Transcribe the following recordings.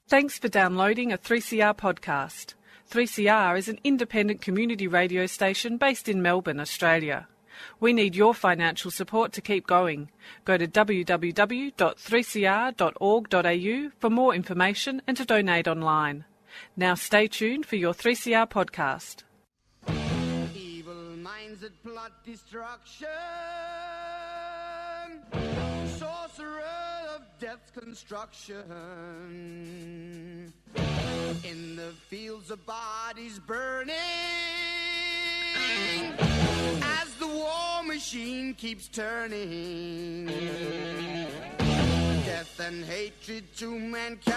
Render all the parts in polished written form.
Thanks for downloading a 3CR podcast. 3CR is an independent community radio station based in Melbourne, Australia. We need your financial support to keep going. Go to www.3cr.org.au for more information and to donate online. Now stay tuned for your 3CR podcast. Evil minds that plot destruction, sorcerer of death's construction, in the fields of bodies burning, as the war machine keeps turning, death and hatred to mankind,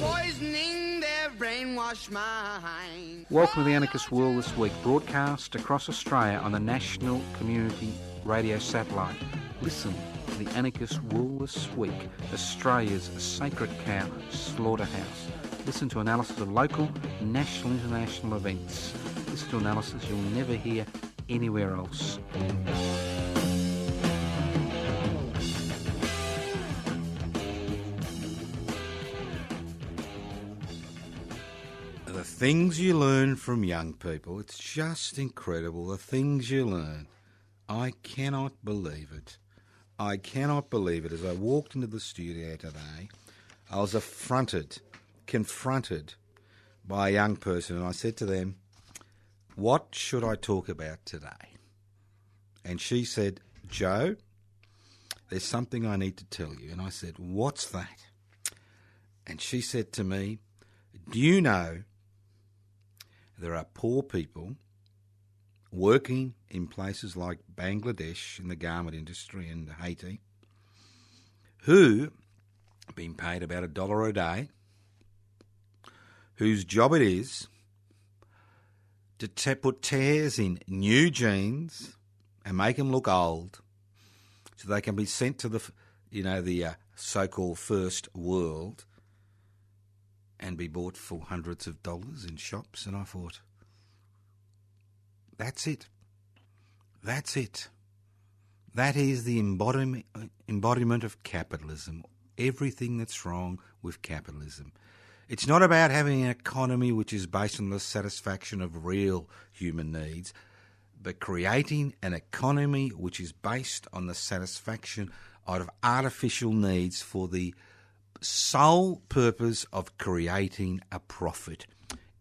poisoning their brainwashed mind. Welcome to the Anarchist World This Week, broadcast across Australia on the National Community Radio Satellite. Listen to the Anarchist World This Week, Australia's sacred cow slaughterhouse. Listen to analysis of local, national, international events. Listen to analysis you'll never hear anywhere else. The things you learn from young people, it's just incredible, the things you learn. I cannot believe it. I cannot believe it. As I walked into the studio today, I was confronted by a young person, and I said to them, what should I talk about today? And she said, Joe, there's something I need to tell you. And I said, what's that? And she said to me, do you know there are poor people working in places like Bangladesh in the garment industry and Haiti who have been paid about $1 a day, whose job it is to put tears in new jeans and make them look old so they can be sent to the so-called first world and be bought for hundreds of dollars in shops. And I thought, that's it. That's it. That is the embodiment of capitalism. Everything that's wrong with capitalism. It's not about having an economy which is based on the satisfaction of real human needs, but creating an economy which is based on the satisfaction of artificial needs for the sole purpose of creating a profit,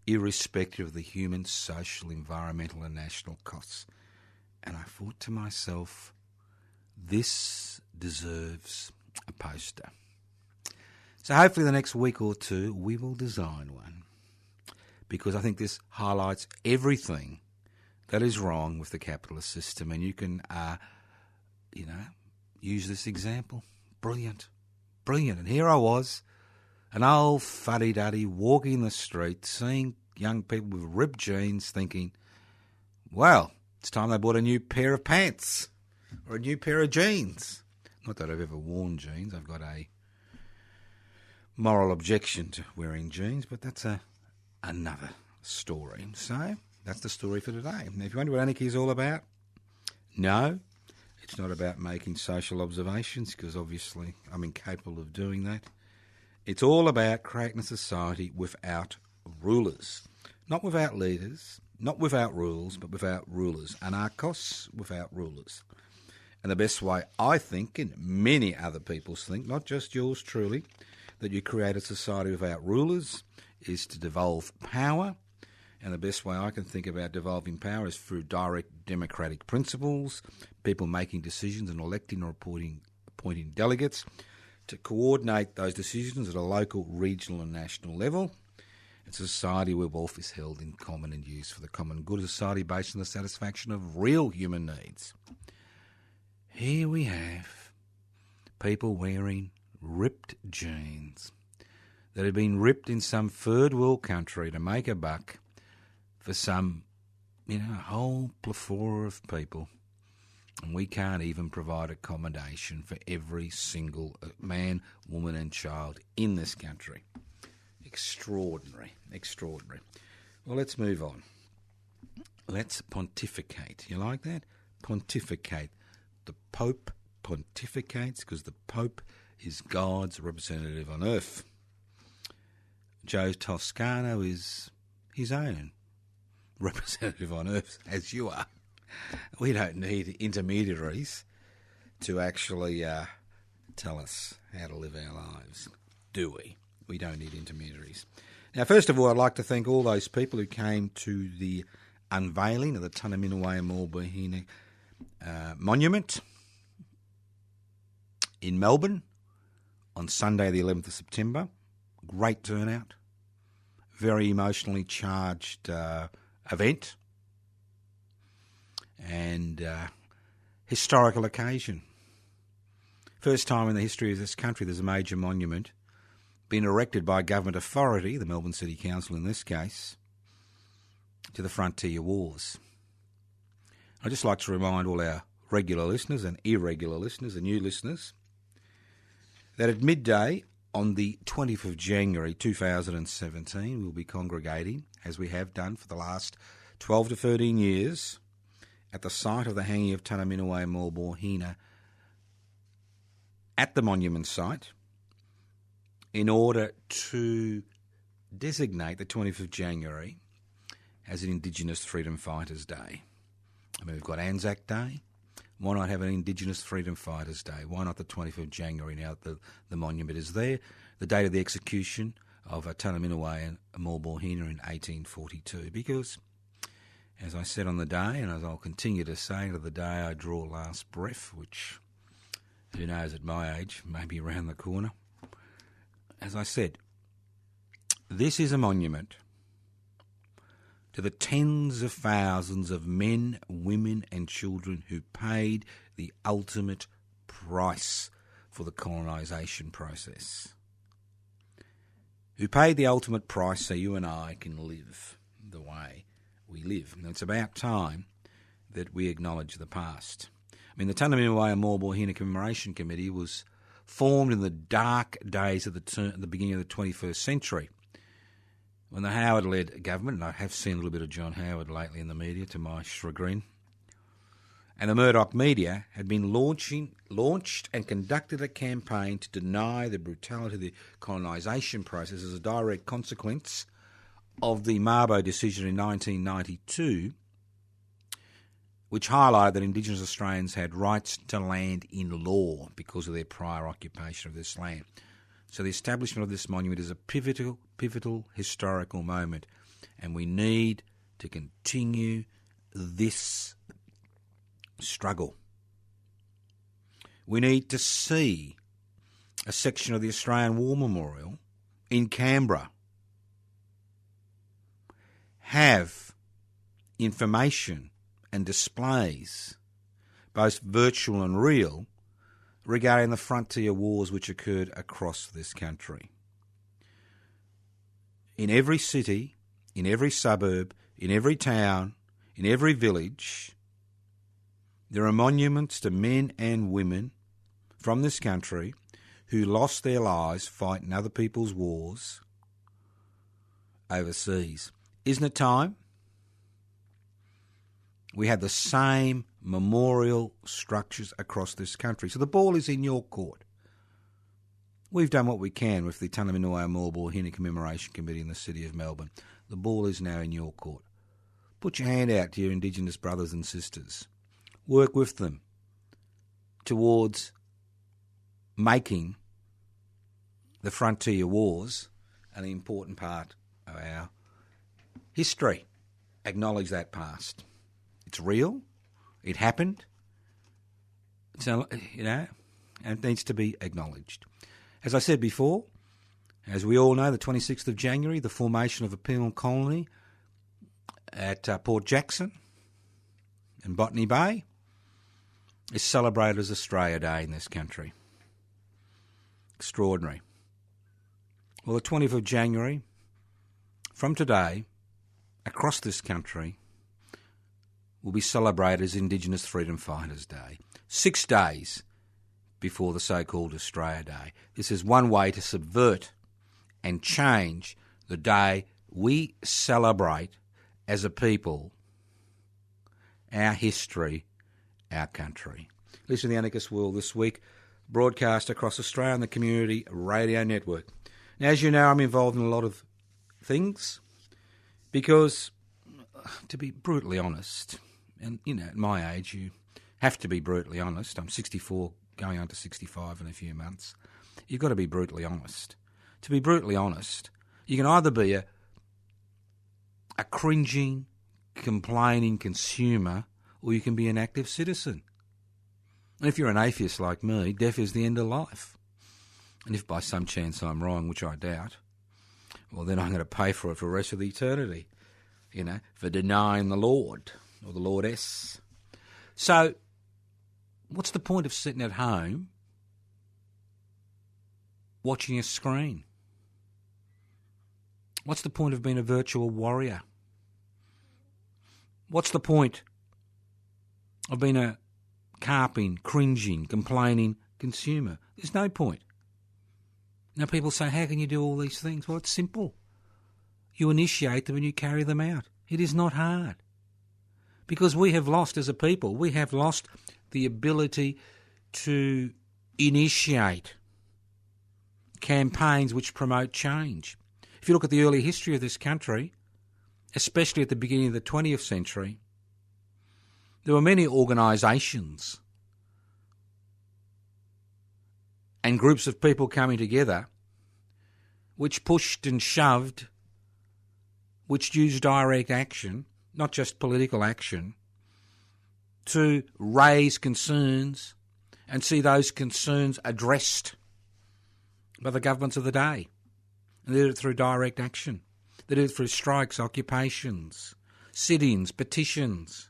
irrespective of the human, social, environmental and national costs. And I thought to myself, this deserves a poster. So hopefully the next week or two we will design one, because I think this highlights everything that is wrong with the capitalist system, and you can, use this example. Brilliant. And here I was, an old fuddy-duddy walking the street, seeing young people with ripped jeans, thinking, well, it's time they bought a new pair of pants or a new pair of jeans. Not that I've ever worn jeans. I've got a moral objection to wearing jeans, but that's another story. So that's the story for today. Now, if you wonder what anarchy is all about, no, it's not about making social observations, because obviously I'm incapable of doing that. It's all about creating a society without rulers. Not without leaders, not without rules, but without rulers. Anarchists without rulers. And the best way, I think, and many other people think, not just yours truly, that you create a society without rulers is to devolve power. And the best way I can think about devolving power is through direct democratic principles, people making decisions and electing or appointing delegates to coordinate those decisions at a local, regional and national level. It's a society where wealth is held in common and used for the common good, a society based on the satisfaction of real human needs. Here we have people wearing ripped jeans that have been ripped in some third world country to make a buck for some, a whole plethora of people. And we can't even provide accommodation for every single man, woman and child in this country. Extraordinary. Well, let's move on. Let's pontificate. You like that? Pontificate. The Pope pontificates because the Pope is God's representative on earth. Joe Toscano is his own representative on earth, as you are. We don't need intermediaries to actually tell us how to live our lives, do we? We don't need intermediaries. Now, first of all, I'd like to thank all those people who came to the unveiling of the Tunaminaway Maulbohina monument in Melbourne on Sunday the 11th of September. Great turnout. Very emotionally charged event. And historical occasion. First time in the history of this country there's a major monument been erected by a government authority, the Melbourne City Council in this case, to the Frontier Wars. I'd just like to remind all our regular listeners and irregular listeners and new listeners that at midday on the 20th of January 2017 we'll be congregating, as we have done for the last 12 to 13 years, at the site of the hanging of Tunaminaway Maulbohina at the monument site in order to designate the 20th of January as an Indigenous Freedom Fighters Day. I mean, we've got Anzac Day. Why not have an Indigenous Freedom Fighters Day? Why not the 20th of January now that the monument is there? The date of the execution of Tunaminaway and Maulbohina in 1842. Because, as I said on the day, and as I'll continue to say to the day I draw last breath, which, who knows at my age, may be around the corner. As I said, this is a monument to the tens of thousands of men, women and children who paid the ultimate price for the colonisation process. Who paid the ultimate price so you and I can live the way we live. And it's about time that we acknowledge the past. I mean, the Tunaminaway and Maulbohina Commemoration Committee was formed in the dark days of the beginning of the 21st century, when the Howard-led government, and I have seen a little bit of John Howard lately in the media to my chagrin, and the Murdoch media had been launched and conducted a campaign to deny the brutality of the colonisation process as a direct consequence of the Mabo decision in 1992, which highlighted that Indigenous Australians had rights to land in law because of their prior occupation of this land. So the establishment of this monument is a pivotal historical moment, and we need to continue this struggle. We need to see a section of the Australian War Memorial in Canberra have information and displays, both virtual and real, regarding the frontier wars which occurred across this country. In every city, in every suburb, in every town, in every village, there are monuments to men and women from this country who lost their lives fighting other people's wars overseas. Isn't it time? We have the same memorial structures across this country. So the ball is in your court. We've done what we can with the Tunaminaway Maulbohina Commemoration Committee in the City of Melbourne. The ball is now in your court. Put your hand out to your Indigenous brothers and sisters. Work with them towards making the frontier wars an important part of our history. Acknowledge that past. It's real. It happened. So, and it needs to be acknowledged. As I said before, as we all know, the 26th of January, the formation of a penal colony at Port Jackson and Botany Bay is celebrated as Australia Day in this country. Extraordinary. Well, the 20th of January, from today, across this country, will be celebrated as Indigenous Freedom Fighters Day, 6 days before the so-called Australia Day. This is one way to subvert and change the day we celebrate as a people our history, our country. Listen to the Anarchist World this week. broadcast across Australia on the Community Radio Network. Now, as you know, I'm involved in a lot of things because, to be brutally honest, and, you know, at my age, you have to be brutally honest. I'm 64, going on to 65 in a few months. You've got to be brutally honest. To be brutally honest, you can either be a cringing, complaining consumer, or you can be an active citizen. And if you're an atheist like me, death is the end of life. And if by some chance I'm wrong, which I doubt, well, then I'm going to pay for it for the rest of the eternity, you know, for denying the Lord or the Lordess. So what's the point of sitting at home watching a screen? What's the point of being a virtual warrior? What's the point of being a carping, cringing, complaining consumer? There's no point. Now people say, how can you do all these things? Well, it's simple. You initiate them and you carry them out. It is not hard. Because we have lost, as a people, we have lost the ability to initiate campaigns which promote change. If you look at the early history of this country, especially at the beginning of the 20th century, there were many organisations and groups of people coming together which pushed and shoved, which used direct action, not just political action, to raise concerns and see those concerns addressed by the governments of the day. And they did it through direct action. They did it through strikes, occupations, sit-ins, petitions.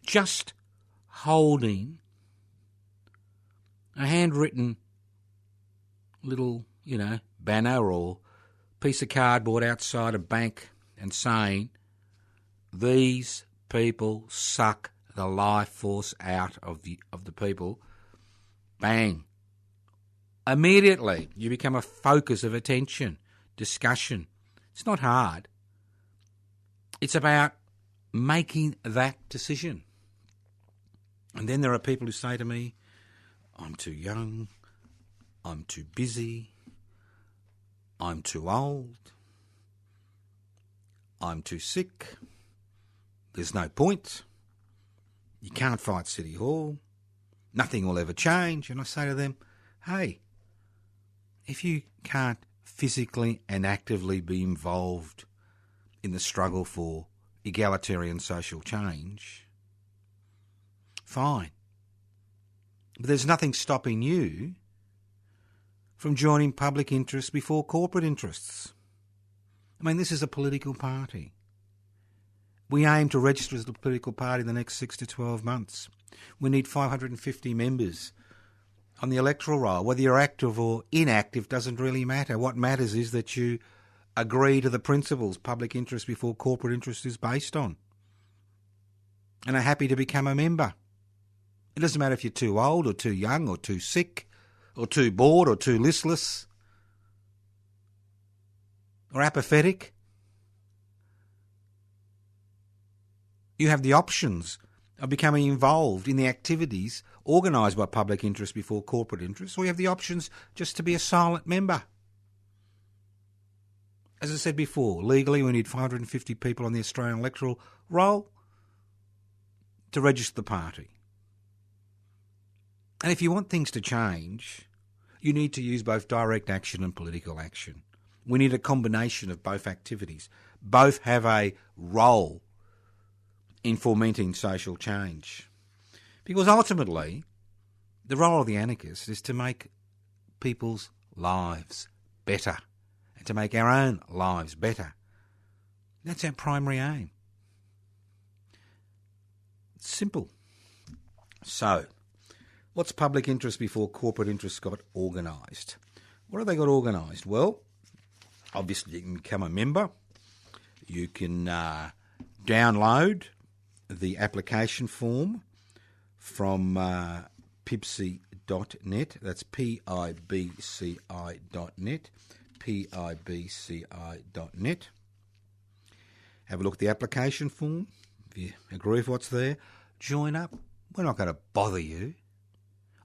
Just holding a handwritten little, banner or piece of cardboard outside a bank and saying, these people suck the life force out of the people. Bang. Immediately you become a focus of attention, discussion. It's not hard. It's about making that decision. And then there are people who say to me, I'm too young, I'm too busy, I'm too old, I'm too sick, there's no point, you can't fight City Hall, nothing will ever change. And I say to them, hey, if you can't physically and actively be involved in the struggle for egalitarian social change, fine. But there's nothing stopping you from joining public interest before corporate interests. I mean, this is a political party. We aim to register as a political party in the next 6 to 12 months. We need 550 members on the electoral roll. Whether you're active or inactive doesn't really matter. What matters is that you agree to the principles public interest before corporate interest is based on and are happy to become a member. It doesn't matter if you're too old or too young or too sick or too bored or too listless or apathetic. You have the options of becoming involved in the activities organised by public interest before corporate interest, or you have the options just to be a silent member. As I said before, legally we need 550 people on the Australian electoral roll to register the party. And if you want things to change, you need to use both direct action and political action. We need a combination of both activities. Both have a role in fomenting social change. Because ultimately, the role of the anarchist is to make people's lives better and to make our own lives better. That's our primary aim. It's simple. So, what's public interest before corporate interest got organised? What have they got organised? Well, obviously you can become a member. You can download the application form from pibci.net. That's pibci.net. pibci.net. Have a look at the application form. If you agree with what's there, join up. We're not going to bother you.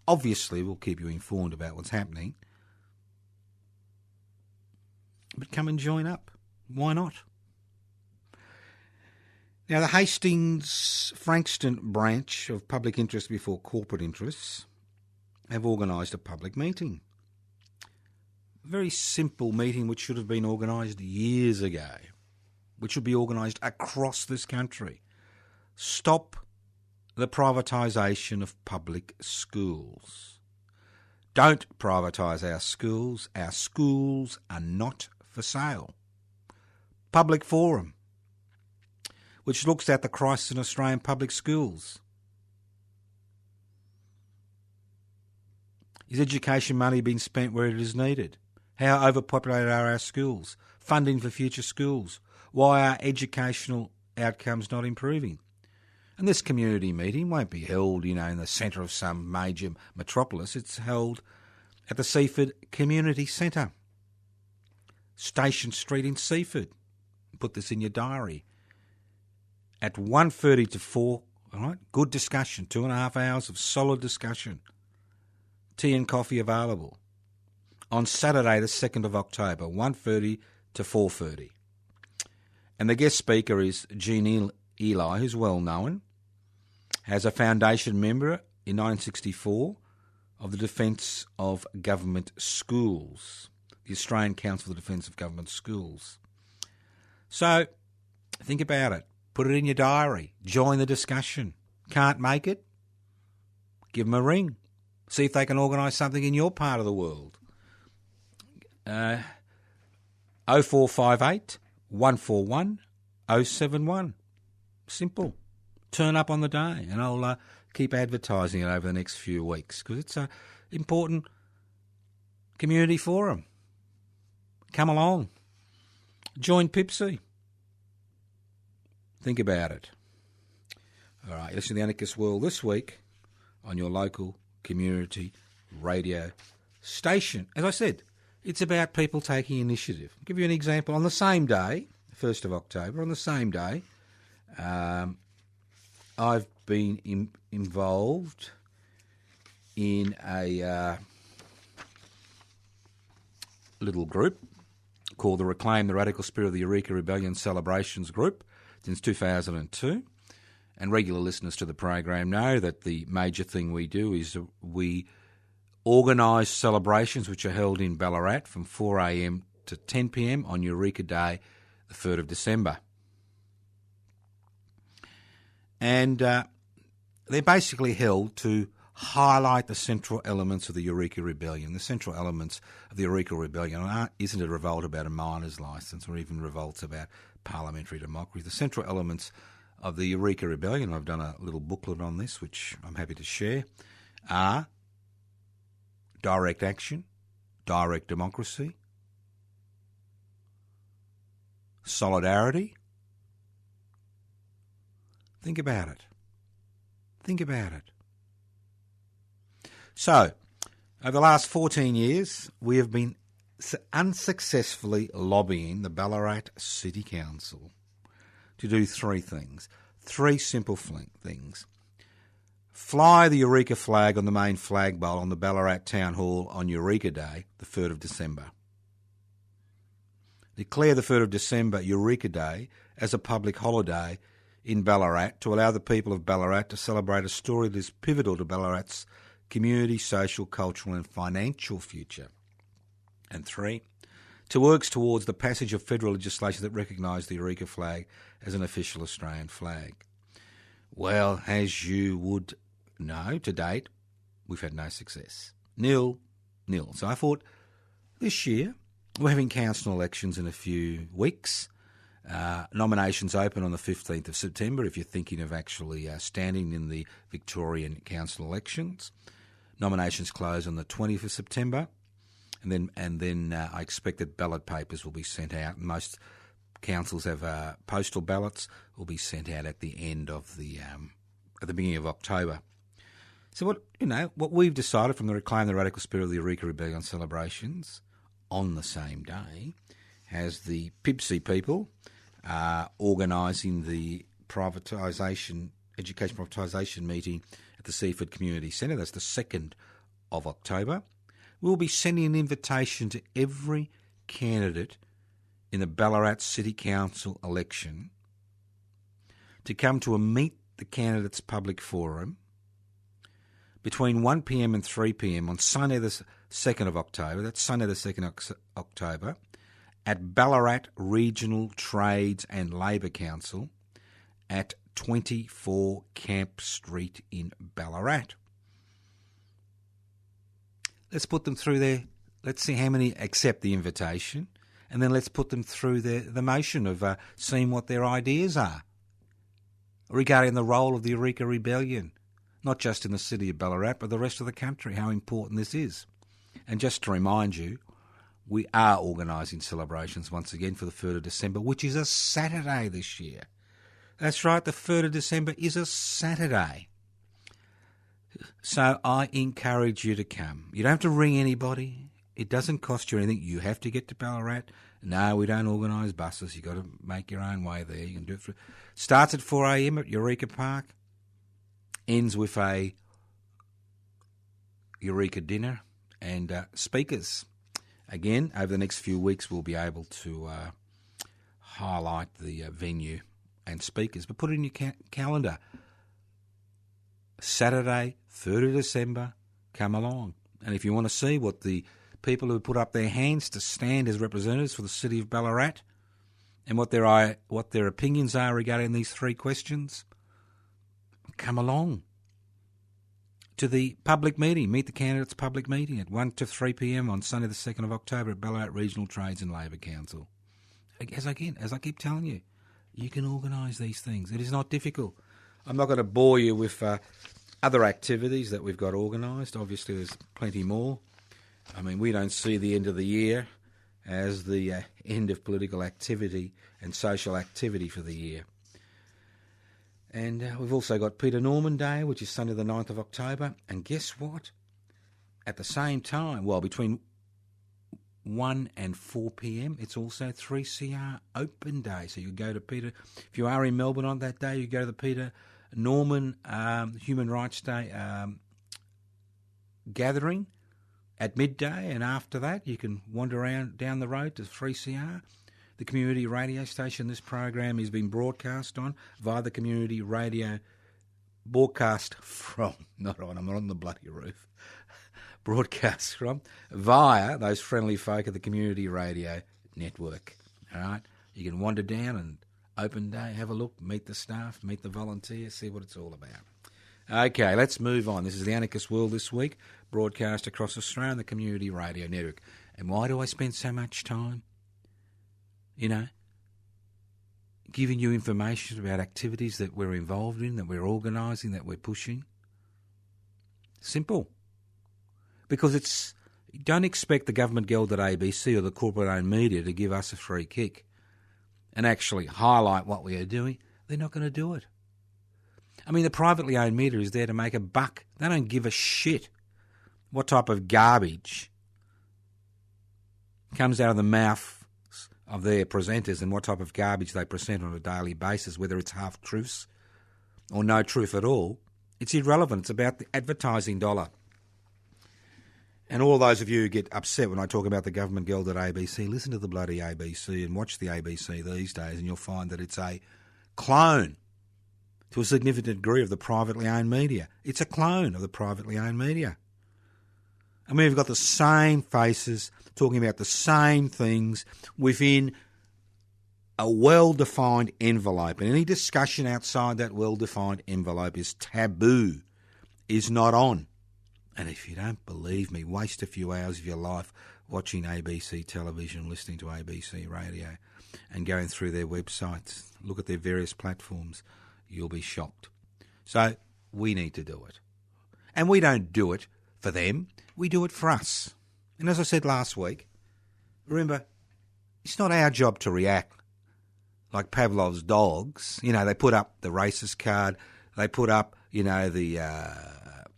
Obviously, we'll keep you informed about what's happening. But come and join up. Why not? Now, the Hastings-Frankston branch of Public Interest Before Corporate Interests have organised a public meeting. A very simple meeting which should have been organised years ago, which should be organised across this country. Stop the privatisation of public schools. Don't privatise our schools. Our schools are not for sale. Public Forum, which looks at the crisis in Australian public schools. Is education money being spent where it is needed? How overpopulated are our schools? Funding for future schools? Why are educational outcomes not improving? And this community meeting won't be held, in the centre of some major metropolis. It's held at the Seaford Community Centre, Station Street in Seaford. Put this in your diary. At 1:30 to 4, all right, good discussion, 2.5 hours of solid discussion. Tea and coffee available. On Saturday, the 2nd of October, 1:30 to 4:30. And the guest speaker is Jean Eli, who's well known, as a foundation member in 1964 of the Defence of Government Schools, the Australian Council for the Defence of Government Schools. So, think about it. Put it in your diary. Join the discussion. Can't make it? Give them a ring. See if they can organise something in your part of the world. 0458 141 071. Simple. Turn up on the day, and I'll keep advertising it over the next few weeks because it's an important community forum. Come along. Join Pipsy. Think about it. All right, listen to the Anarchist World this week on your local community radio station. As I said, it's about people taking initiative. I'll give you an example. On the same day, 1st of October, on the same day, I've been involved in a little group called the Reclaim the Radical Spirit of the Eureka Rebellion Celebrations Group since 2002. And regular listeners to the program know that the major thing we do is we organise celebrations which are held in Ballarat from 4 a.m. to 10 p.m. on Eureka Day, the 3rd of December. And they're basically held to highlight the central elements of the Eureka Rebellion. The central elements of the Eureka Rebellion isn't a revolt about a miner's licence or even revolts about parliamentary democracy. The central elements of the Eureka Rebellion, I've done a little booklet on this, which I'm happy to share, are direct action, direct democracy, solidarity. Think about it. Think about it. So, over the last 14 years, we have been unsuccessfully lobbying the Ballarat City Council to do three things, three simple things. Fly the Eureka flag on the main flag bowl on the Ballarat Town Hall on Eureka Day, the 3rd of December. Declare the 3rd of December Eureka Day as a public holiday in Ballarat to allow the people of Ballarat to celebrate a story that is pivotal to Ballarat's community, social, cultural and financial future. And 3, to work towards the passage of federal legislation that recognised the Eureka flag as an official Australian flag. Well, as you would know, to date, we've had no success. Nil. So I thought this year, we're having council elections in a few weeks. Nominations open on the 15th of September if you're thinking of actually standing in the Victorian council elections. Nominations close on the 20th of September. And then I expect that ballot papers will be sent out. Most councils have postal ballots will be sent out at the end of at the beginning of October. So what we've decided from the Reclaim the Radical Spirit of the Eureka Rebellion celebrations on the same day has the PIBC people organising the education privatisation meeting at the Seaford Community Centre. That's the 2nd of October. We'll be sending an invitation to every candidate in the Ballarat City Council election to come to a Meet the Candidates public forum between 1pm and 3pm on Sunday the 2nd of October. That's Sunday the 2nd of October at Ballarat Regional Trades and Labour Council at 24 Camp Street in Ballarat. Let's put them through there. Let's see how many accept the invitation, and then let's put them through the motion of seeing what their ideas are regarding the role of the Eureka Rebellion, not just in the city of Ballarat, but the rest of the country, how important this is. And just to remind you, we are organising celebrations once again for the 3rd of December, which is a Saturday this year. That's right, the 3rd of December is a Saturday. So I encourage you to come. You don't have to ring anybody. It doesn't cost you anything. You have to get to Ballarat. No, we don't organise buses. You've got to make your own way there. You can do it. Starts at 4 a.m. at Eureka Park. Ends with a Eureka dinner and speakers. Again, over the next few weeks, we'll be able to highlight the venue and speakers. But put it in your calendar. Saturday, 3rd of December, come along. And if you want to see what the people who put up their hands to stand as representatives for the city of Ballarat and what their opinions are regarding these 3 questions, come along to the public meeting, Meet the Candidates public meeting at 1 to 3 p.m. on Sunday the 2nd of October at Ballarat Regional Trades and Labour Council. As I keep telling you, you can organise these things. It is not difficult. I'm not going to bore you with other activities that we've got organised. Obviously, there's plenty more. I mean, we don't see the end of the year as the end of political activity and social activity for the year. And we've also got Peter Norman Day, which is Sunday the 9th of October. And guess what? At the same time, well, between 1 and 4 p.m, it's also 3CR Open Day. So you go to Peter, if you are in Melbourne on that day, you go to the Peter Norman Human Rights Day gathering at midday, and after that you can wander around down the road to 3CR, the community radio station this program is being broadcast on via the community radio broadcast from, not on, I'm not on the bloody roof, broadcast from via those friendly folk at the community radio network. All right, you can wander down and open day, have a look, meet the staff, meet the volunteers, see what it's all about. Okay, let's move on. This is the Anarchist World This Week, broadcast across Australia on the Community Radio Network. And why do I spend so much time, giving you information about activities that we're involved in, that we're organising, that we're pushing? Simple. Because don't expect the government gelded ABC or the corporate-owned media to give us a free kick and actually highlight what we are doing. They're not going to do it. I mean, the privately owned media is there to make a buck. They don't give a shit what type of garbage comes out of the mouth of their presenters and what type of garbage they present on a daily basis, whether it's half-truths or no truth at all. It's irrelevant. It's about the advertising dollar. And all those of you who get upset when I talk about the government gelded ABC, listen to the bloody ABC and watch the ABC these days, and you'll find that it's a clone to a significant degree of the privately owned media. It's a clone of the privately owned media. I mean, we've got the same faces talking about the same things within a well-defined envelope. And any discussion outside that well-defined envelope is taboo, is not on. And if you don't believe me, waste a few hours of your life watching ABC television, listening to ABC radio, and going through their websites, look at their various platforms. You'll be shocked. So we need to do it. And we don't do it for them. We do it for us. And as I said last week, remember, it's not our job to react like Pavlov's dogs. They put up the racist card. They put up, the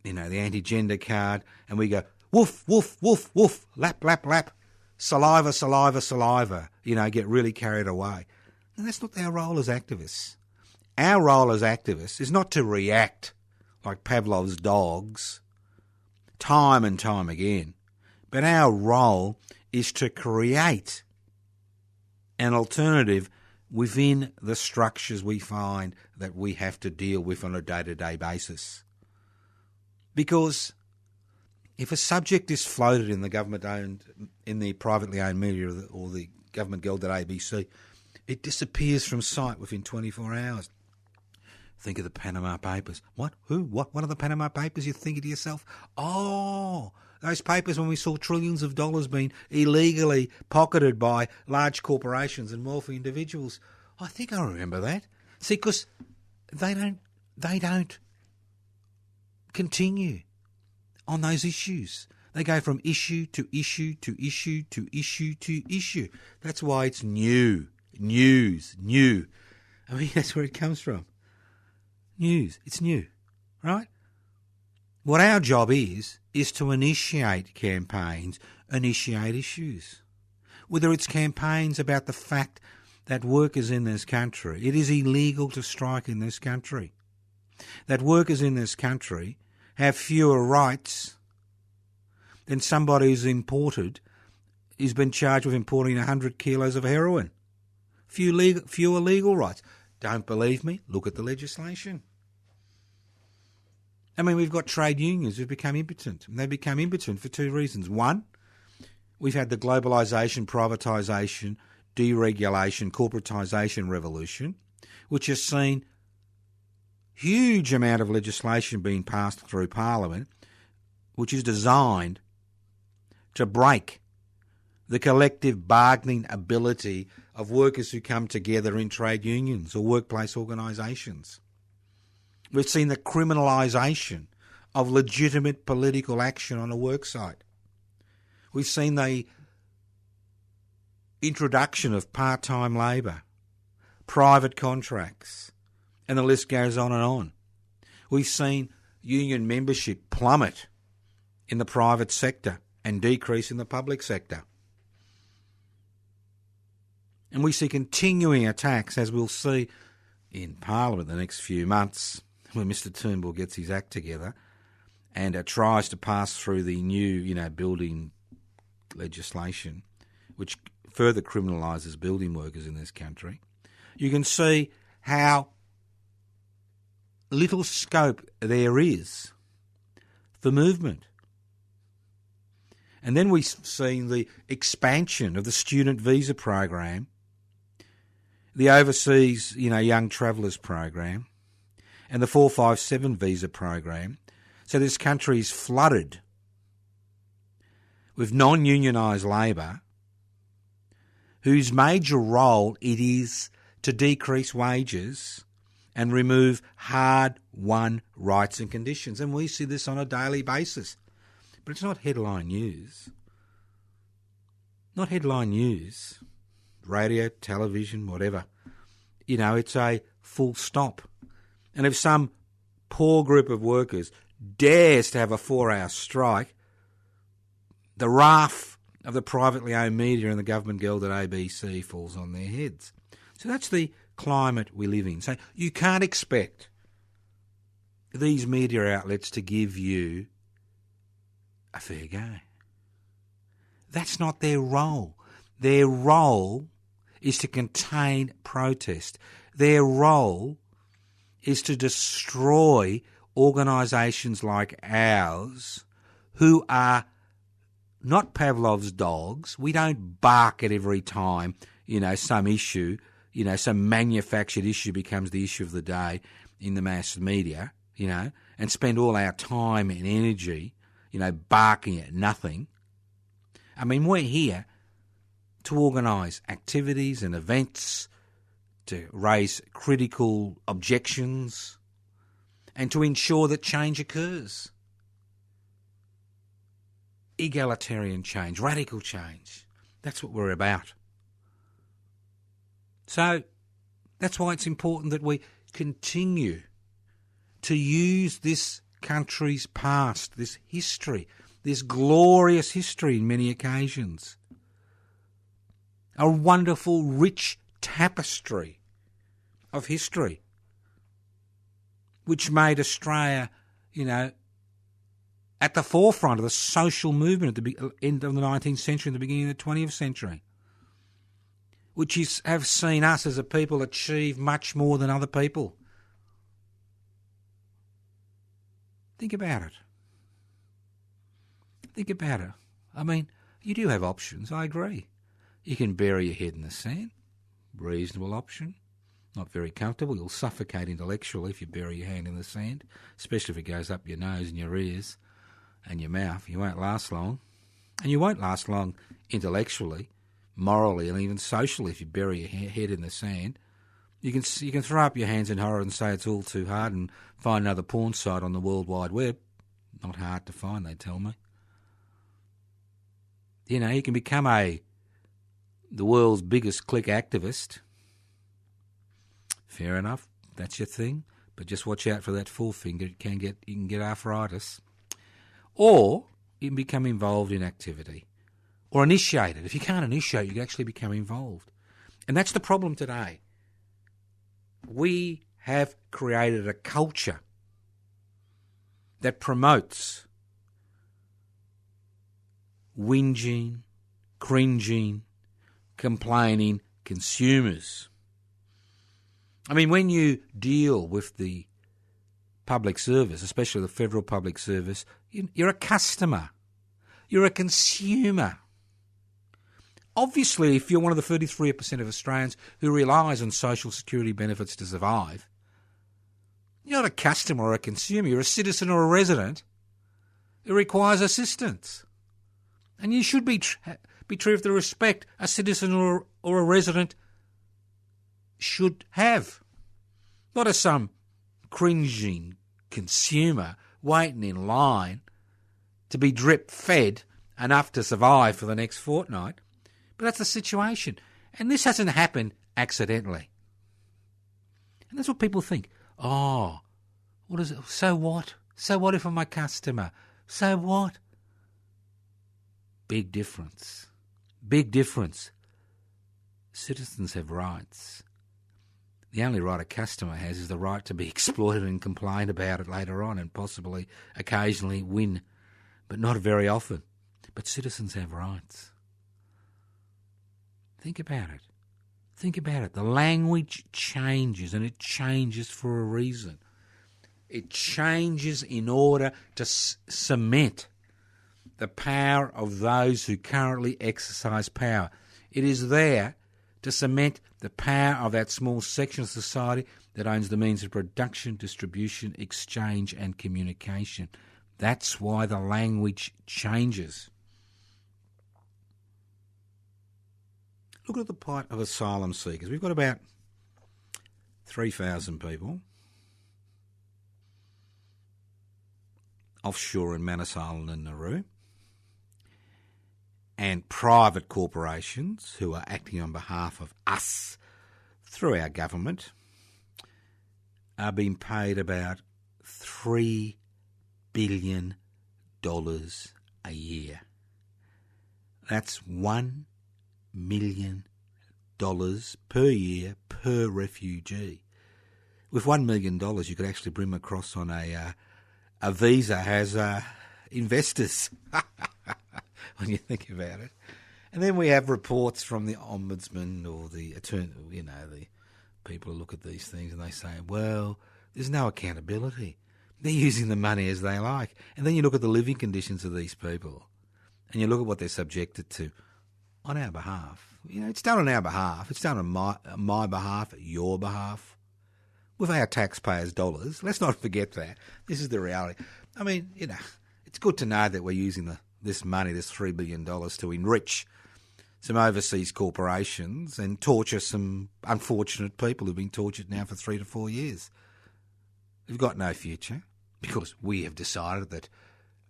anti-gender card. And we go, woof, woof, woof, woof, lap, lap, lap, saliva, saliva, saliva, get really carried away. And that's not our role as activists. Our role as activists is not to react like Pavlov's dogs, time and time again. But our role is to create an alternative within the structures we find that we have to deal with on a day-to-day basis. Because if a subject is floated in the privately owned media or the government-gelded ABC, it disappears from sight within 24 hours. Think of the Panama Papers. What? Who? What? What are the Panama Papers? You're thinking to yourself, oh, those papers when we saw trillions of dollars being illegally pocketed by large corporations and wealthy individuals. I think I remember that. See, because they don't continue on those issues. They go from issue to issue to issue to issue to issue. That's why it's new. News. I mean, that's where it comes from. News. It's new, right? What our job is to initiate campaigns, initiate issues. Whether it's campaigns about the fact that workers in this country, it is illegal to strike in this country. That workers in this country have fewer rights than somebody who's been charged with importing 100 kilos of heroin. Fewer legal rights. Don't believe me? Look at the legislation. I mean, we've got trade unions who've become impotent. And they become impotent for two reasons. One, we've had the globalisation, privatisation, deregulation, corporatisation revolution, which has seen huge amount of legislation being passed through Parliament, which is designed to break the collective bargaining ability of workers who come together in trade unions or workplace organisations. We've seen the criminalisation of legitimate political action on a worksite. We've seen the introduction of part-time labour, private contracts, and the list goes on and on. We've seen union membership plummet in the private sector and decrease in the public sector. And we see continuing attacks, as we'll see in Parliament the next few months, when Mr Turnbull gets his act together and tries to pass through the new, building legislation, which further criminalises building workers in this country. You can see how little scope there is for movement. And then we've seen the expansion of the student visa program, the overseas, young travellers program, and the 457 visa program. So this country is flooded with non-unionised labour, whose major role it is to decrease wages and remove hard-won rights and conditions. And we see this on a daily basis. But it's not headline news. Not headline news. Radio, television, whatever. It's a full stop. And if some poor group of workers dares to have a 4-hour strike, the wrath of the privately owned media and the government-gelded ABC falls on their heads. So that's the climate we live in. So you can't expect these media outlets to give you a fair go. That's not their role. Their role is to contain protest. Their role is to destroy organisations like ours who are not Pavlov's dogs. We don't bark at every time, some issue, some manufactured issue becomes the issue of the day in the mass media, and spend all our time and energy, barking at nothing. I mean, we're here to organise activities and events, to raise critical objections, and to ensure that change occurs. Egalitarian change, radical change. That's what we're about. So that's why it's important that we continue to use this country's past, this history, this glorious history in many occasions. A wonderful, rich tapestry of history which made Australia at the forefront of the social movement at the end of the 19th century and the beginning of the 20th century, which have seen us as a people achieve much more than other people. Think about it. Think about it. I mean, you do have options, I agree. You can bury your head in the sand. Reasonable option. Not very comfortable. You'll suffocate intellectually if you bury your hand in the sand, especially if it goes up your nose and your ears and your mouth. You won't last long. And you won't last long intellectually, morally, and even socially if you bury your head in the sand. You can throw up your hands in horror and say it's all too hard and find another porn site on the World Wide Web. Not hard to find, they tell me. You can become the world's biggest click activist. Fair enough, that's your thing, but just watch out for that forefinger. You can get arthritis. Or you can become involved in activity. Or initiate it. If you can't initiate, you can actually become involved. And that's the problem today. We have created a culture that promotes whinging, cringing, complaining consumers. I mean, when you deal with the public service, especially the federal public service, you're a customer. You're a consumer. Obviously, if you're one of the 33% of Australians who relies on social security benefits to survive, you're not a customer or a consumer. You're a citizen or a resident who requires assistance. And you should be treated with the respect a citizen or a resident should have. Not as some cringing consumer waiting in line to be drip-fed enough to survive for the next fortnight. But that's the situation. And this hasn't happened accidentally. And that's what people think. Oh, what is it? So what? So what if I'm a customer? So what? Big difference. Big difference. Citizens have rights. The only right a customer has is the right to be exploited and complain about it later on and possibly occasionally win, but not very often. But citizens have rights. Think about it. Think about it. The language changes, and it changes for a reason. It changes in order to cement the power of those who currently exercise power. It is there to cement the power of that small section of society that owns the means of production, distribution, exchange and communication. That's why the language changes. Look at the plight of asylum seekers. We've got about 3,000 people offshore in Manus Island and Nauru, and private corporations who are acting on behalf of us through our government are being paid about $3 billion a year. That's $1 million per year per refugee. With $1 million, you could actually bring them across on a visa as investors. When you think about it. And then we have reports from the ombudsman or the attorney, the people who look at these things and they say, well, there's no accountability. They're using the money as they like. And then you look at the living conditions of these people and you look at what they're subjected to on our behalf. It's done on our behalf. It's done on my behalf, your behalf, with our taxpayers' dollars. Let's not forget that. This is the reality. I mean, it's good to know that we're using this money, this $3 billion, to enrich some overseas corporations and torture some unfortunate people who've been tortured now for 3 to 4 years. They've got no future because we have decided that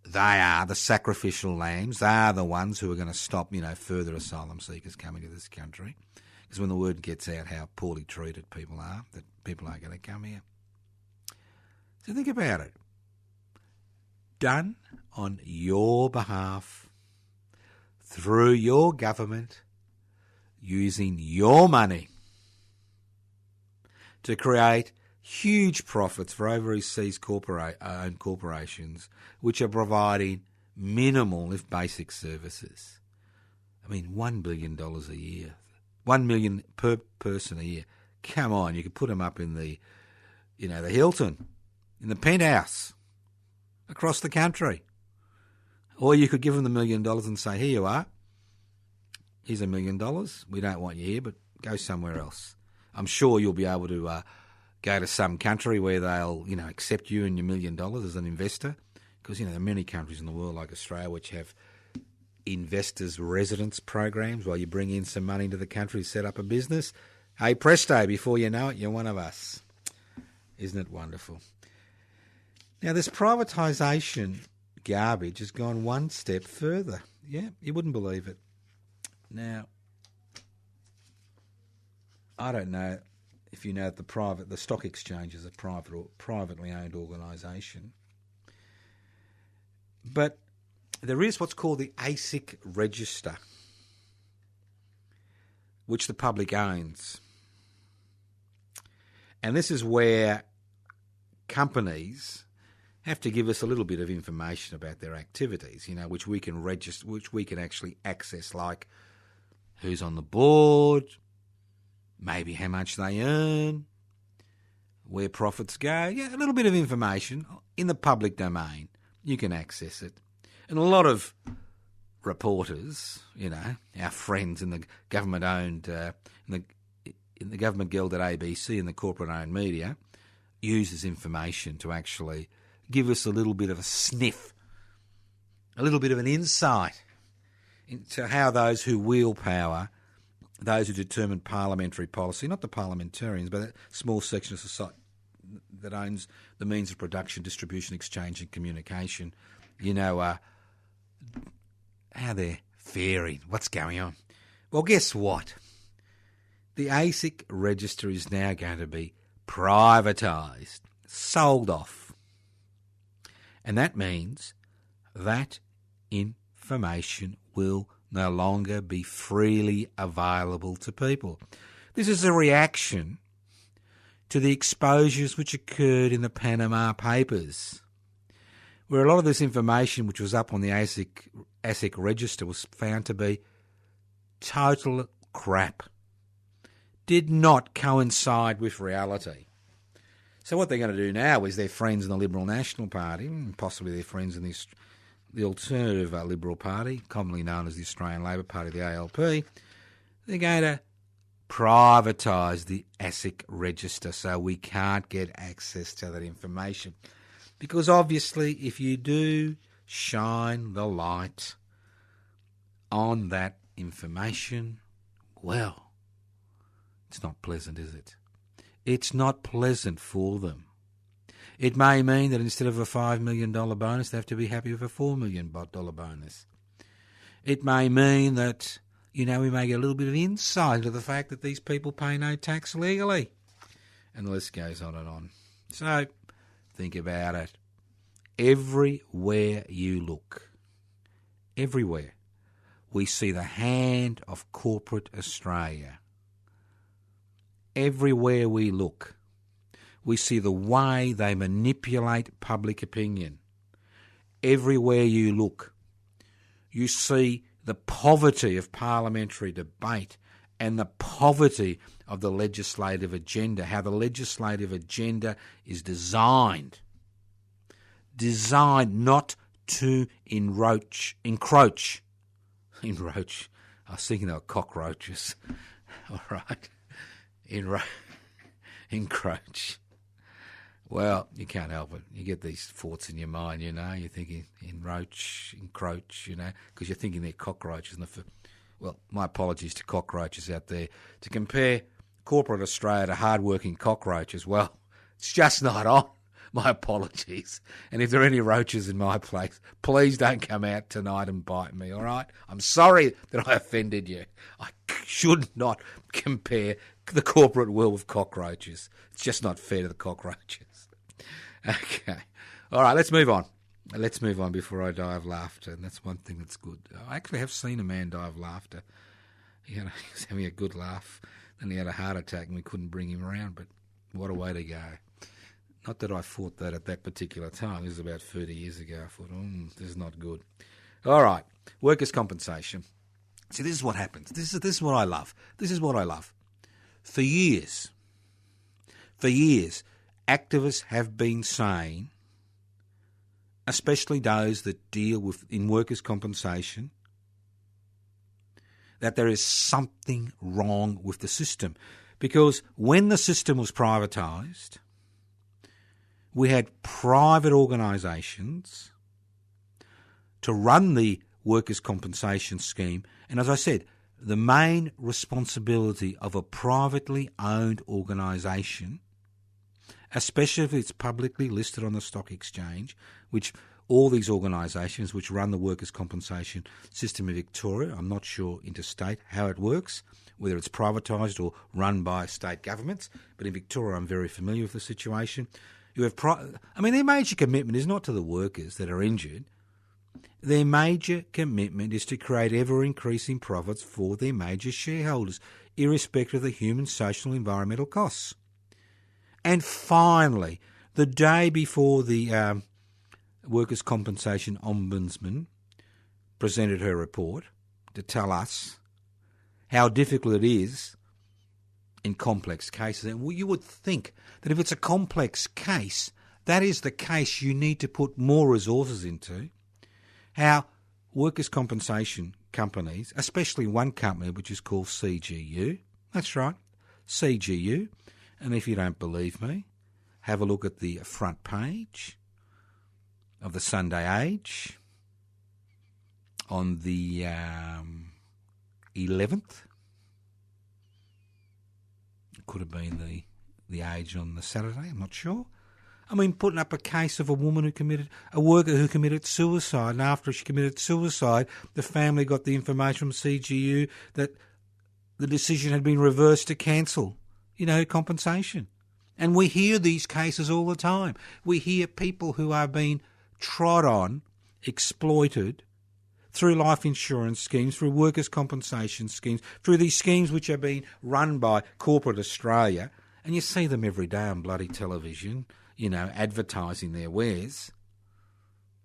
they are the sacrificial lambs. They are the ones who are going to stop, further asylum seekers coming to this country. Because when the word gets out how poorly treated people are, that people aren't going to come here. So think about it. Done on your behalf, through your government, using your money to create huge profits for overseas owned corporations which are providing minimal, if basic, services. I mean, $1 billion a year. 1 million per person a year. Come on, you could put them up in the Hilton, in the penthouse, across the country. Or you could give them the $1 million and say, here you are. Here's $1 million. We don't want you here, but go somewhere else. I'm sure you'll be able to go to some country where they'll, accept you and your $1 million as an investor. Because, there are many countries in the world like Australia which have investors' residence programs where you bring in some money into the country to set up a business. Hey, presto, before you know it, you're one of us. Isn't it wonderful? Now, this privatisation garbage has gone one step further. Yeah, you wouldn't believe it. Now, I don't know if you know that the stock exchange is a privately owned organisation, but there is what's called the ASIC register, which the public owns. And this is where companies have to give us a little bit of information about their activities, which we can register, which we can actually access, like who's on the board, maybe how much they earn, where profits go. Yeah, a little bit of information in the public domain. You can access it. And a lot of reporters, our friends in the government-owned, in the government guild at ABC and the corporate-owned media, use this information to actually give us a little bit of a sniff, a little bit of an insight into how those who wield power, those who determine parliamentary policy, not the parliamentarians, but a small section of society that owns the means of production, distribution, exchange and communication, how they're faring, what's going on. Well, guess what? The ASIC register is now going to be privatised, sold off. And that means that information will no longer be freely available to people. This is a reaction to the exposures which occurred in the Panama Papers, where a lot of this information which was up on the ASIC register was found to be total crap, did not coincide with reality. So what they're going to do now is their friends in the Liberal National Party, and possibly their friends in the alternative Liberal Party, commonly known as the Australian Labor Party, the ALP, they're going to privatise the ASIC register so we can't get access to that information. Because obviously if you do shine the light on that information, well, it's not pleasant, is it? It's not pleasant for them. It may mean that instead of a $5 million bonus, they have to be happy with a $4 million bonus. It may mean that, we may get a little bit of insight into the fact that these people pay no tax legally. And the list goes on and on. So, think about it. Everywhere you look, everywhere, we see the hand of corporate Australia. Everywhere we look, we see the way they manipulate public opinion. Everywhere you look, you see the poverty of parliamentary debate and the poverty of the legislative agenda, how the legislative agenda is designed not to encroach. I was thinking they were cockroaches. All right. Encroach. Well, you can't help it. You get these thoughts in your mind, You're thinking encroach, because you're thinking they're cockroaches. Well, my apologies to cockroaches out there. To compare corporate Australia to hard-working cockroaches, well, it's just not on. My apologies. And if there are any roaches in my place, please don't come out tonight and bite me, all right? I'm sorry that I offended you. I should not compare the corporate world with cockroaches. It's just not fair to the cockroaches. Okay. All right, let's move on. Let's move on before I die of laughter, and that's one thing that's good. I actually have seen a man die of laughter. He was having a good laugh, then he had a heart attack and we couldn't bring him around, but what a way to go. Not that I thought that at that particular time. This is about 30 years ago. I thought, this is not good. All right, workers' compensation. See, this is what happens. This is what I love. This is what I love. For years, activists have been saying, especially those that deal in workers' compensation, that there is something wrong with the system. Because when the system was privatised, we had private organisations to run the workers' compensation scheme. And as I said, the main responsibility of a privately owned organisation, especially if it's publicly listed on the stock exchange, which all these organisations which run the workers' compensation system in Victoria, I'm not sure interstate how it works, whether it's privatised or run by state governments, but in Victoria I'm very familiar with the situation. You have their major commitment is not to the workers that are injured. Their major commitment is to create ever-increasing profits for their major shareholders, irrespective of the human, social and environmental costs. And finally, the day before the Workers' Compensation Ombudsman presented her report to tell us how difficult it is in complex cases. And you would think that if it's a complex case, that is the case you need to put more resources into. How workers' compensation companies, especially one company which is called CGU, that's right, CGU, and if you don't believe me, have a look at the front page of the Sunday Age on the 11th. It could have been the Age on the Saturday, I'm not sure. I mean, putting up a case of a worker who committed suicide, and after she committed suicide, the family got the information from CGU that the decision had been reversed to cancel, compensation. And we hear these cases all the time. We hear people who are being trod on, exploited through life insurance schemes, through workers' compensation schemes, through these schemes which are being run by corporate Australia, and you see them every day on bloody television, advertising their wares,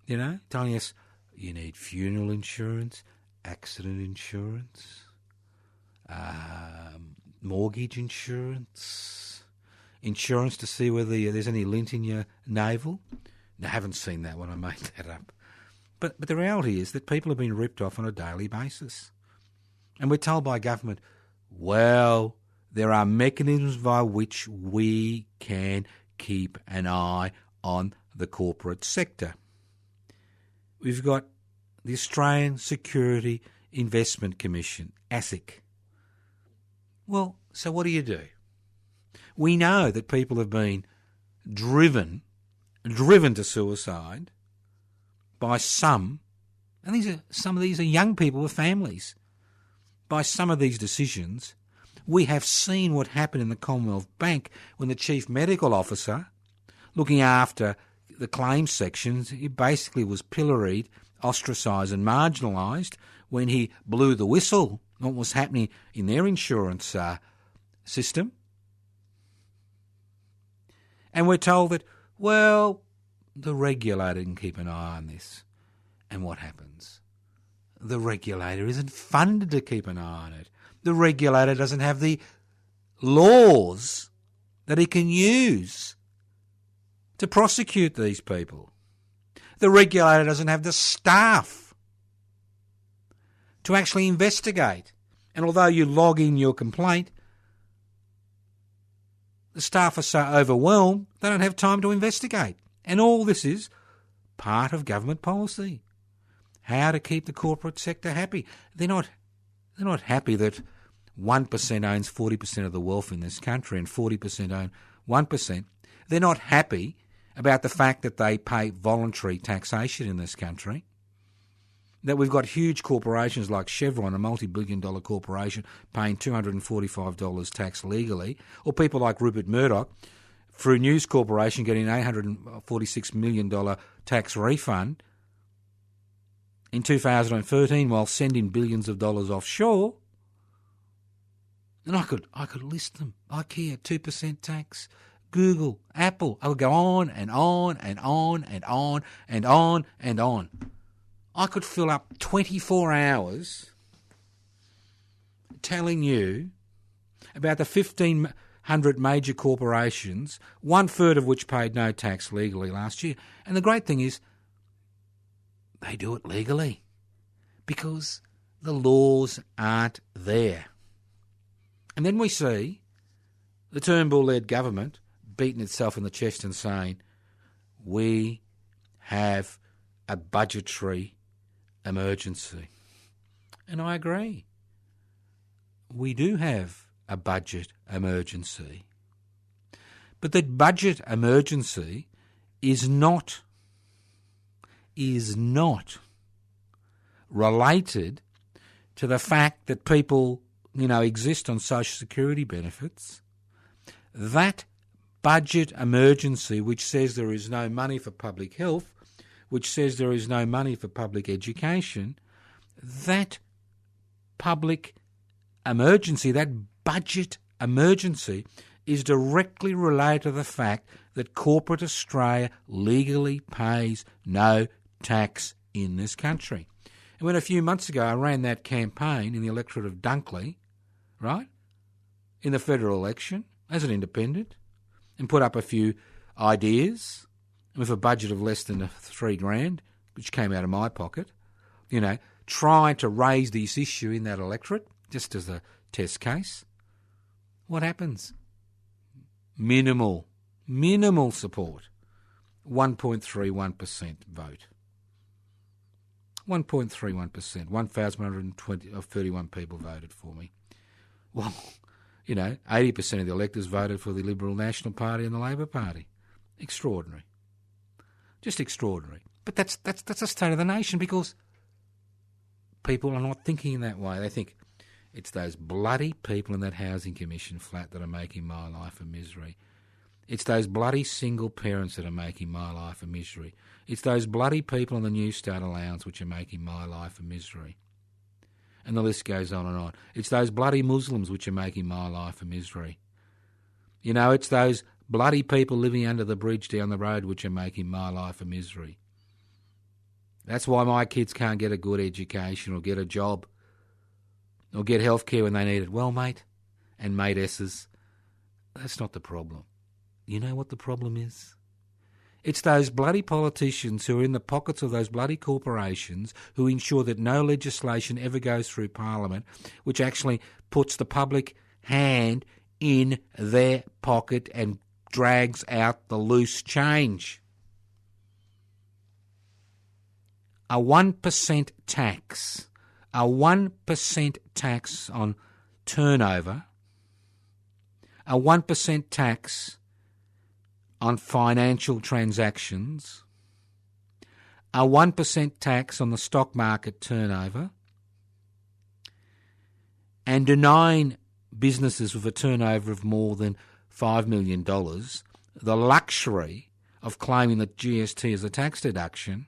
telling us you need funeral insurance, accident insurance, mortgage insurance, insurance to see whether there's any lint in your navel. I haven't seen that one, I made that up. But the reality is that people are being ripped off on a daily basis. And we're told by government, well, there are mechanisms by which we can keep an eye on the corporate sector. We've got the Australian Security Investment Commission, ASIC. Well, so what do? We know that people have been driven to suicide by some of these are young people with families. By some of these decisions, we have seen what happened in the Commonwealth Bank when the chief medical officer, looking after the claims sections, he basically was pilloried, ostracised and marginalised when he blew the whistle on what was happening in their insurance system. And we're told that, well, the regulator can keep an eye on this. And what happens? The regulator isn't funded to keep an eye on it. The regulator doesn't have the laws that he can use to prosecute these people. The regulator doesn't have the staff to actually investigate. And although you log in your complaint, the staff are so overwhelmed they don't have time to investigate. And all this is part of government policy. How to keep the corporate sector happy. They're not happy that 1% owns 40% of the wealth in this country and 40% own 1%. They're not happy about the fact that they pay voluntary taxation in this country, that we've got huge corporations like Chevron, a multi-billion-dollar corporation, paying $245 tax legally, or people like Rupert Murdoch, through News Corporation, getting $846 million tax refund in 2013 while sending billions of dollars offshore. And I could list them. IKEA, 2% tax. Google, Apple. I would go on and on and on and on and on and on. I could fill up 24 hours telling you about the 1,500 major corporations, 1/3 of which paid no tax legally last year. And the great thing is, they do it legally because the laws aren't there. And then we see the Turnbull-led government beating itself in the chest and saying, we have a budgetary emergency. And I agree. We do have a budget emergency. But that budget emergency is not related to the fact that people, exist on social security benefits. That budget emergency, which says there is no money for public health, which says there is no money for public education, that public emergency, that budget emergency, is directly related to the fact that corporate Australia legally pays no tax in this country. And when a few months ago I ran that campaign in the electorate of Dunkley, right, in the federal election as an independent, and put up a few ideas with a budget of less than $3,000, which came out of my pocket, trying to raise this issue in that electorate, just as a test case. What happens? Minimal support. 1.31% vote. 1.31%. 1,131 people voted for me. Well, 80% of the electors voted for the Liberal National Party and the Labor Party. Extraordinary. Just extraordinary. But that's the state of the nation, because people are not thinking in that way. They think it's those bloody people in that housing commission flat that are making my life a misery. It's those bloody single parents that are making my life a misery. It's those bloody people on the New Start allowance which are making my life a misery. And the list goes on and on. It's those bloody Muslims which are making my life a misery. It's those bloody people living under the bridge down the road which are making my life a misery. That's why my kids can't get a good education or get a job or get health care when they need it. Well, mate and mateesses, that's not the problem. You know what the problem is? It's those bloody politicians who are in the pockets of those bloody corporations who ensure that no legislation ever goes through Parliament, which actually puts the public hand in their pocket and drags out the loose change. A 1% tax, a 1% tax on turnover, a 1% tax on financial transactions, a 1% tax on the stock market turnover, and denying businesses with a turnover of more than $5 million the luxury of claiming the GST as a tax deduction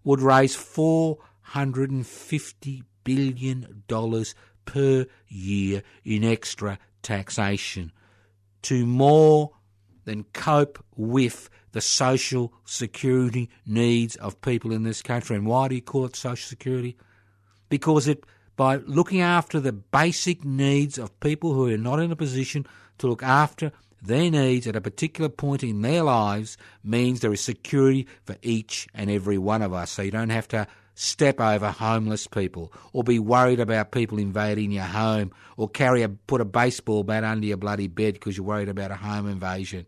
would raise $450 billion per year in extra taxation to more than cope with the social security needs of people in this country. And why do you call it social security? Because by looking after the basic needs of people who are not in a position to look after their needs at a particular point in their lives means there is security for each and every one of us. So you don't have to step over homeless people or be worried about people invading your home or put a baseball bat under your bloody bed because you're worried about a home invasion,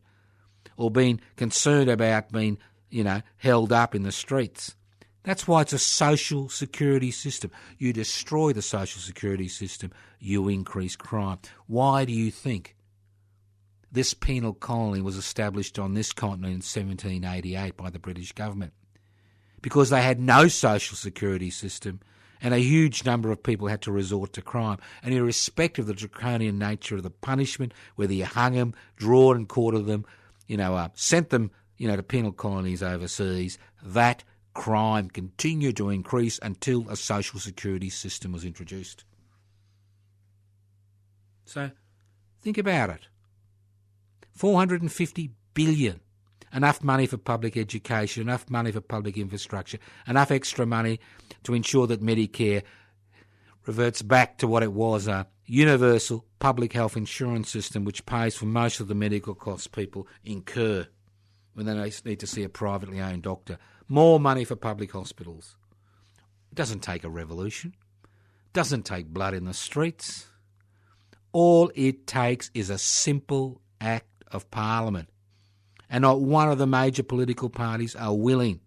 or being concerned about being, held up in the streets. That's why it's a social security system. You destroy the social security system, you increase crime. Why do you think this penal colony was established on this continent in 1788 by the British government? Because they had no social security system and a huge number of people had to resort to crime. And irrespective of the draconian nature of the punishment, whether you hung them, drawn and quartered them, sent them, to penal colonies overseas, that crime continued to increase until a social security system was introduced. So think about it. $450 billion. Enough money for public education, enough money for public infrastructure, enough extra money to ensure that Medicare reverts back to what it was, a universal public health insurance system which pays for most of the medical costs people incur when they need to see a privately owned doctor. More money for public hospitals. It doesn't take a revolution. It doesn't take blood in the streets. All it takes is a simple act of Parliament. And not one of the major political parties are willing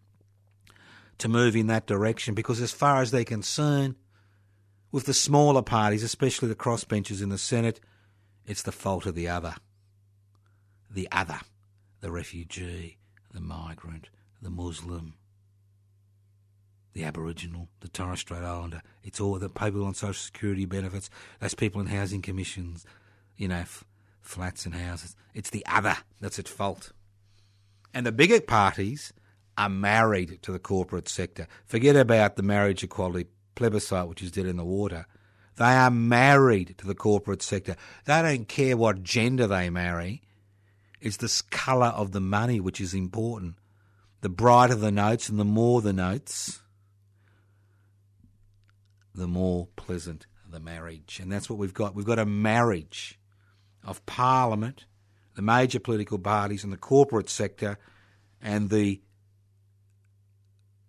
to move in that direction because as far as they're concerned, with the smaller parties, especially the crossbenchers in the Senate, it's the fault of the other. The other. The refugee, the migrant, the Muslim, the Aboriginal, the Torres Strait Islander. It's all the people on social security benefits, those people in housing commissions, flats and houses. It's the other that's at fault. And the bigger parties are married to the corporate sector. Forget about the marriage equality plebiscite, which is dead in the water. They are married to the corporate sector. They don't care what gender they marry. It's the colour of the money which is important. The brighter the notes and the more the notes, the more pleasant the marriage. And that's what we've got. We've got a marriage of Parliament, the major political parties and the corporate sector and the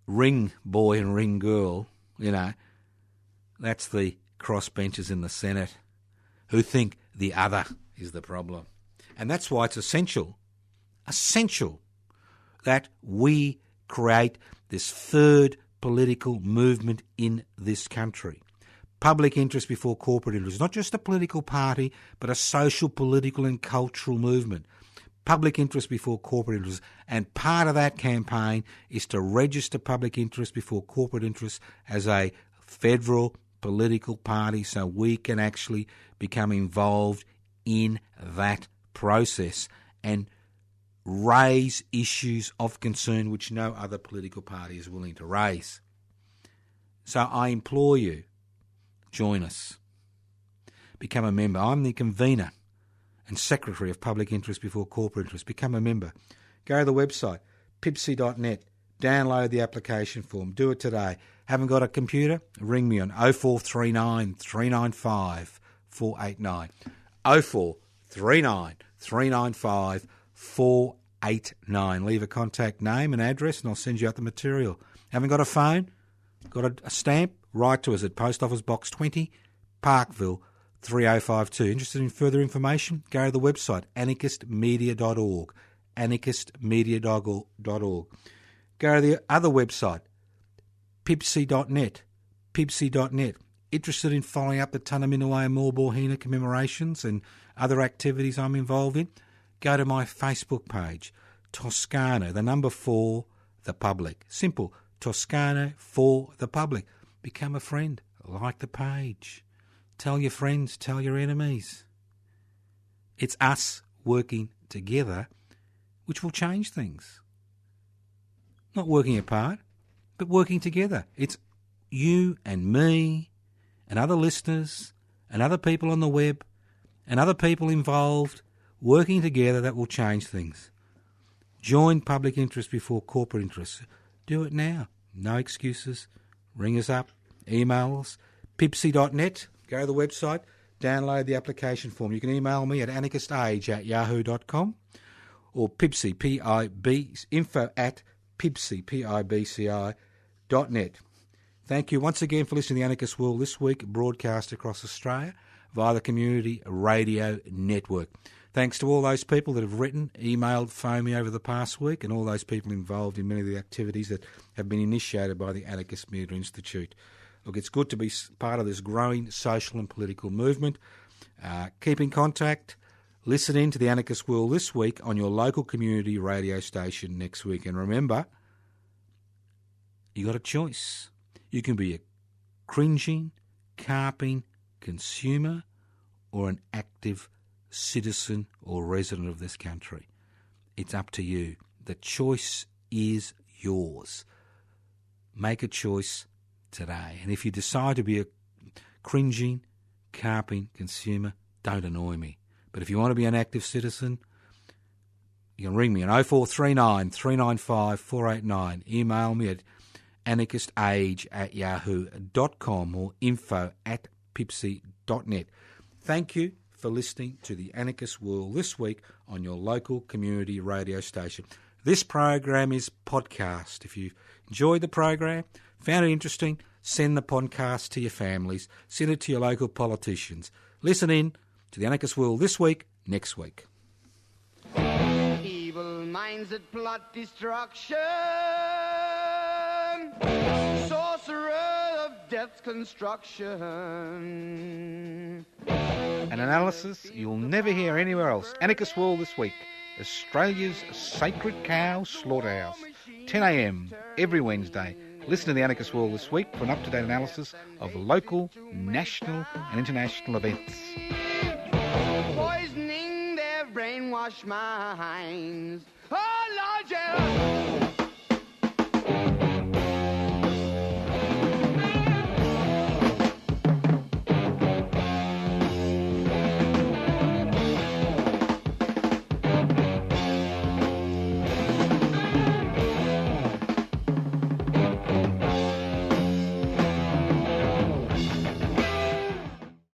ring boy and ring girl, that's the crossbenchers in the Senate who think the other is the problem. And that's why it's essential that we create this third political movement in this country. Public interest before corporate interest. Not just a political party, but a social, political and cultural movement. Public interest before corporate interest. And part of that campaign is to register public interest before corporate interest as a federal political party so we can actually become involved in that process and raise issues of concern which no other political party is willing to raise. So I implore you, join us. Become a member. I'm the convener and secretary of Public Interest Before Corporate Interest. Become a member. Go to the website, pipsy.net. Download the application form. Do it today. Haven't got a computer? Ring me on 0439 395 489. 0439 395 489. Leave a contact name and address and I'll send you out the material. Haven't got a phone? Got a stamp? Write to us at Post Office Box 20, Parkville 3052. Interested in further information? Go to the website anarchistmedia.org. anarchistmedia.org. Go to the other website, pipsy.net. pipsy.net. Interested in following up the Tunnerminaway and Morborhina commemorations and other activities I'm involved in? Go to my Facebook page, Toscano, the number 4, the public. Simple, Toscano for the public. Become a friend. Like the page. Tell your friends, tell your enemies. It's us working together which will change things. Not working apart, but working together. It's you and me and other listeners and other people on the web and other people involved working together that will change things. Join public interest before corporate interest. Do it now. No excuses. Ring us up. Email us. pipsy.net. Go to the website. Download the application form. You can email me at anarchistage@yahoo.com or pipsy, info@pipsy.net. Thank you once again for listening to the Anarchist World This Week, broadcast across Australia via the Community Radio Network. Thanks to all those people that have written, emailed, phoned me over the past week and all those people involved in many of the activities that have been initiated by the Anarchist Media Institute. Look, it's good to be part of this growing social and political movement. Keep in contact. Listen in to the Anarchist World This Week on your local community radio station next week. And remember, you got a choice. You can be a cringing, carping consumer or an active citizen or resident of this country. It's up to you. The choice is yours. Make a choice today. And if you decide to be a cringing, carping consumer, don't annoy me. But if you want to be an active citizen, You can ring me on 0439 395 489. Email me at anarchistage@yahoo.com or info@pipsy.net. Thank you for listening to the Anarchist World this week on your local community radio station. This program is podcast. If you enjoyed the program, found it interesting, send the podcast to your families, send it to your local politicians. Listen in to the Anarchist World this week, next week. Evil minds that plot destruction, sorcerer of death's construction. An analysis you'll never hear anywhere else. Anarchist World this week, Australia's sacred cow slaughterhouse. 10 a.m. every Wednesday. Listen to the Anarchist World this week for an up-to-date analysis of local, national and international events. Poisoning their brainwashed minds. Oh, Lord, yeah.